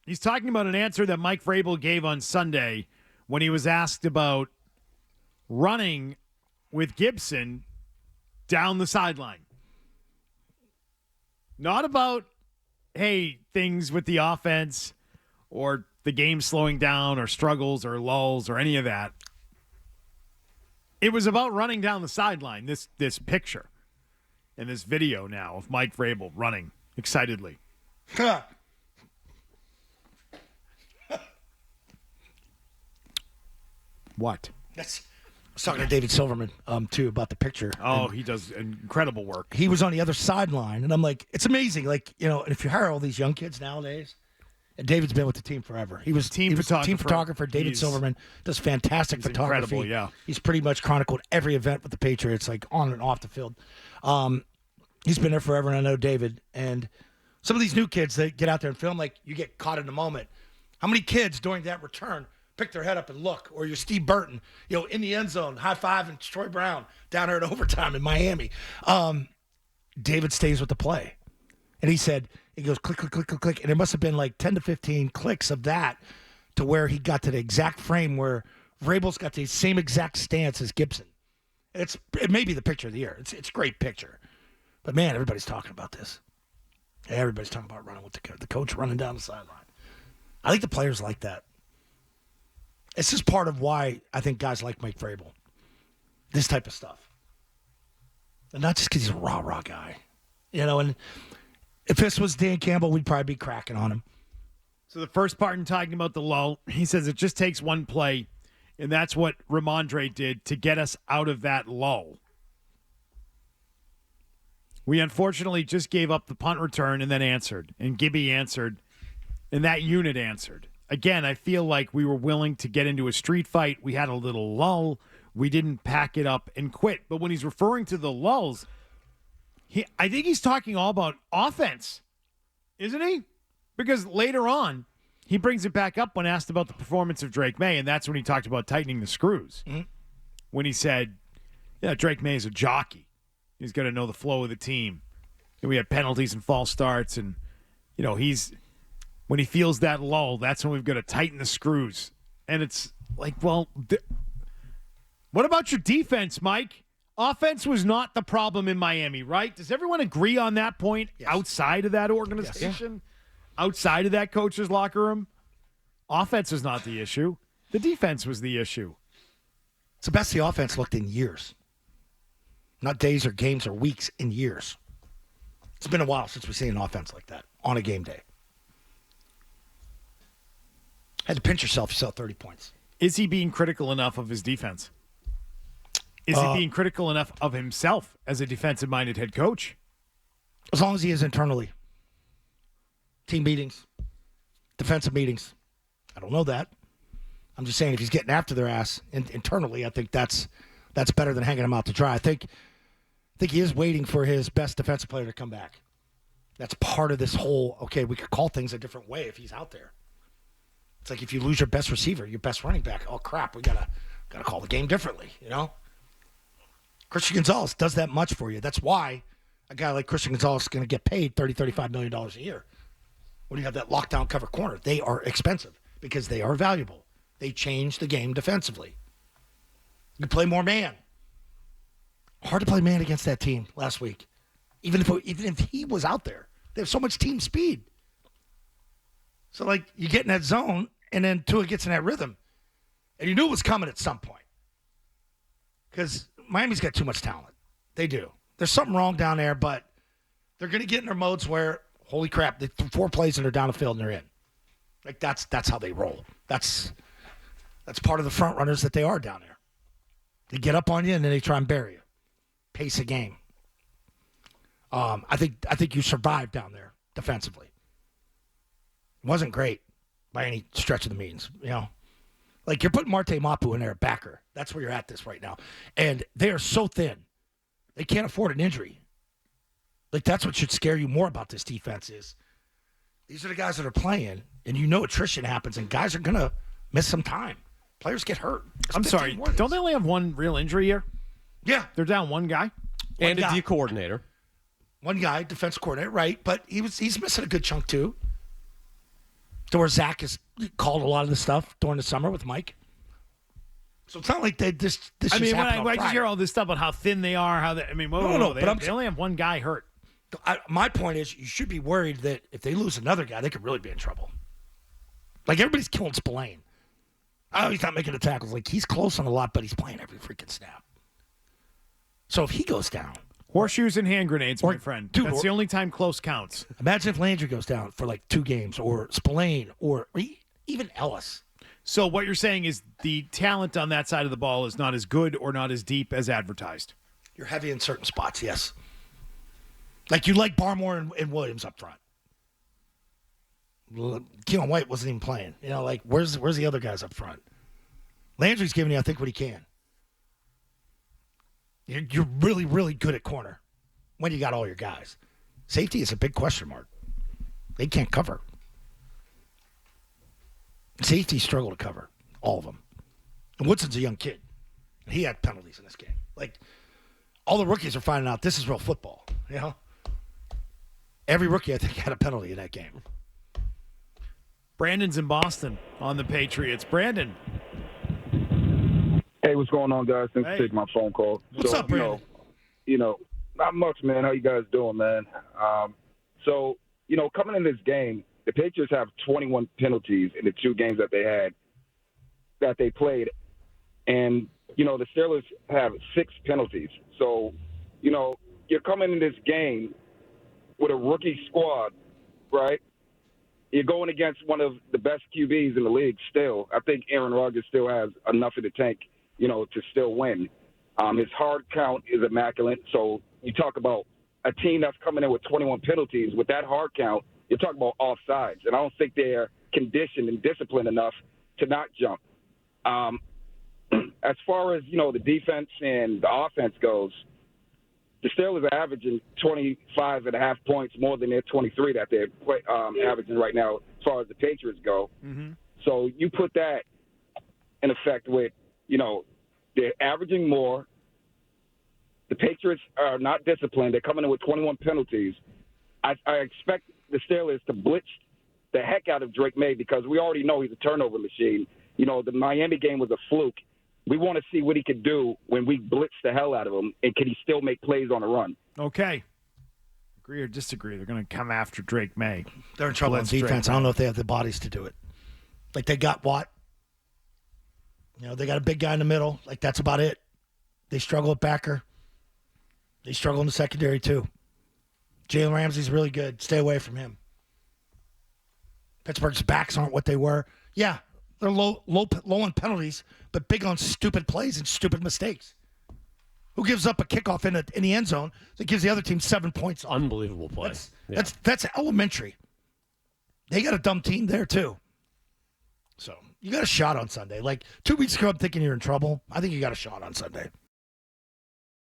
He's talking about an answer that Mike Vrabel gave on Sunday when he was asked about running with Gibson down the sideline. Not about, hey, things with the offense or the game slowing down or struggles or lulls or any of that. It was about running down the sideline, this picture and this video now of Mike Vrabel running excitedly. What? I was talking to David Silverman, too, about the picture. Oh, and he does incredible work. he was on the other sideline, and I'm like, it's amazing. Like, and if you hire all these young kids nowadays, and David's been with the team forever. He was team photographer. David Silverman does fantastic photography. Incredible, yeah. He's pretty much chronicled every event with the Patriots, like on and off the field. He's been there forever, and I know David. And some of these new kids that get out there and film, like you get caught in the moment. How many kids during that return pick their head up and look? Or you're Steve Burton, in the end zone, high-fiving Troy Brown down there in overtime in Miami. David stays with the play. And he said, he goes, click, click, click, click, click. And there must have been like 10 to 15 clicks of that to where he got to the exact frame where Vrabel's got the same exact stance as Gibson. It may be the picture of the year. It's a great picture. But, man, everybody's talking about this. Everybody's talking about running with the coach running down the sideline. I think the players like that. It's just part of why I think guys like Mike Vrabel. This type of stuff. And not just because he's a rah-rah guy. And if this was Dan Campbell, we'd probably be cracking on him. So the first part in talking about the lull, he says it just takes one play, and that's what Ramondre did to get us out of that lull. We unfortunately just gave up the punt return and then answered. And Gibby answered, and that unit answered. Again, I feel like we were willing to get into a street fight. We had a little lull. We didn't pack it up and quit. But when he's referring to the lulls, I think he's talking all about offense, isn't he? Because later on, he brings it back up when asked about the performance of Drake May, and that's when he talked about tightening the screws. Mm-hmm. When he said, Drake May is a jockey. He's got to know the flow of the team. And we had penalties and false starts, and, when he feels that lull, that's when we've got to tighten the screws. And it's like, well, what about your defense, Mike? Offense was not the problem in Miami, right? Does everyone agree on that point? Yes. Outside of that organization? Yes. Outside of that coach's locker room? Offense is not the issue. The defense was the issue. It's the best the offense looked in years. Not days or games or weeks, in years. It's been a while since we've seen an offense like that on a game day. Had to pinch yourself, you saw 30 points. Is he being critical enough of his defense? Is he being critical enough of himself as a defensive-minded head coach? As long as he is internally. Team meetings, defensive meetings. I don't know that. I'm just saying if he's getting after their ass internally, I think that's better than hanging him out to dry. I think he is waiting for his best defensive player to come back. That's part of this whole, okay, we could call things a different way if he's out there. It's like if you lose your best receiver, your best running back, oh crap, we gotta call the game differently, Christian Gonzalez does that much for you. That's why a guy like Christian Gonzalez is going to get paid $35 million a year. When you have that lockdown cover corner, they are expensive because they are valuable. They change the game defensively. You play more man. Hard to play man against that team last week. Even if he was out there. They have so much team speed. So, you get in that zone, and then Tua gets in that rhythm. And you knew it was coming at some point. Because Miami's got too much talent. They do. There's something wrong down there, but they're going to get in their modes where, holy crap, they threw 4 plays and they're down the field and they're in. That's how they roll. That's part of the front runners that they are down there. They get up on you and then they try and bury you. Pace of game. I think you survived down there defensively. It wasn't great by any stretch of the means, You're putting Marte Mapu in there at backer. That's where you're at this right now. And they are so thin. They can't afford an injury. That's what should scare you more about this defense is these are the guys that are playing, and attrition happens, and guys are going to miss some time. Players get hurt. I'm sorry. Don't they only have one real injury here? Yeah. They're down one guy? And a D coordinator. One guy, defense coordinator, right. But he's missing a good chunk, too. to where Zach has called a lot of the stuff during the summer with Mike. So it's not like this I just mean, happened when I on just Friday. hear all this stuff about how thin they are, they only have one guy hurt. My point is, you should be worried that if they lose another guy, they could really be in trouble. Like, everybody's killing Spillane. Oh, he's not making the tackles. Like, he's close on a lot, but he's playing every freaking snap. So if he goes down. Horseshoes and hand grenades, my friend. Dude, That's the only time close counts. Imagine if Landry goes down for like 2 games, or Spillane, or even Ellis. So what you're saying is the talent on that side of the ball is not as good or not as deep as advertised. You're heavy in certain spots, yes. Like, you like Barmore and Williams up front. Keon White wasn't even playing. You know, like, where's the other guys up front? Landry's giving you, I think, what he can. You're really, really good at corner when you got all your guys. Safety is a big question mark. They can't cover. Safety struggle to cover, all of them. And Woodson's a young kid. And he had penalties in this game. Like, all the rookies are finding out this is real football, you know? Every rookie, I think, had a penalty in that game. Brandon's in Boston on the Patriots. Brandon. Hey, what's going on, guys? Thanks for taking my phone call. What's up, Brandon? Not much, man. How you guys doing, man? Coming in this game, the Patriots have 21 penalties in the 2 games that they played. And, the Steelers have 6 penalties. So, you're coming in this game with a rookie squad, right? You're going against one of the best QBs in the league still. I think Aaron Rodgers still has enough in the tank, to still win. His hard count is immaculate. So you talk about a team that's coming in with 21 penalties. With that hard count, you're talking about offsides. And I don't think they're conditioned and disciplined enough to not jump. As far as, the defense and the offense goes, the Steelers are averaging 25.5 points more than their 23 that they're averaging right now as far as the Patriots go. Mm-hmm. So you put that in effect with, they're averaging more. The Patriots are not disciplined. They're coming in with 21 penalties. I expect the Steelers to blitz the heck out of Drake May because we already know he's a turnover machine. The Miami game was a fluke. We want to see what he could do when we blitz the hell out of him, and can he still make plays on the run? Okay. Agree or disagree? They're going to come after Drake May. They're in trouble on defense. I don't know if they have the bodies to do it. Like, they got Watt. They got a big guy in the middle. Like, that's about it. They struggle at backer. They struggle in the secondary, too. Jalen Ramsey's really good. Stay away from him. Pittsburgh's backs aren't what they were. Yeah, they're low on penalties, but big on stupid plays and stupid mistakes. Who gives up a kickoff in the end zone that gives the other team 7 points? Unbelievable play. That's elementary. They got a dumb team there, too. So, you got a shot on Sunday. Like, 2 weeks ago, I'm thinking you're in trouble. I think you got a shot on Sunday.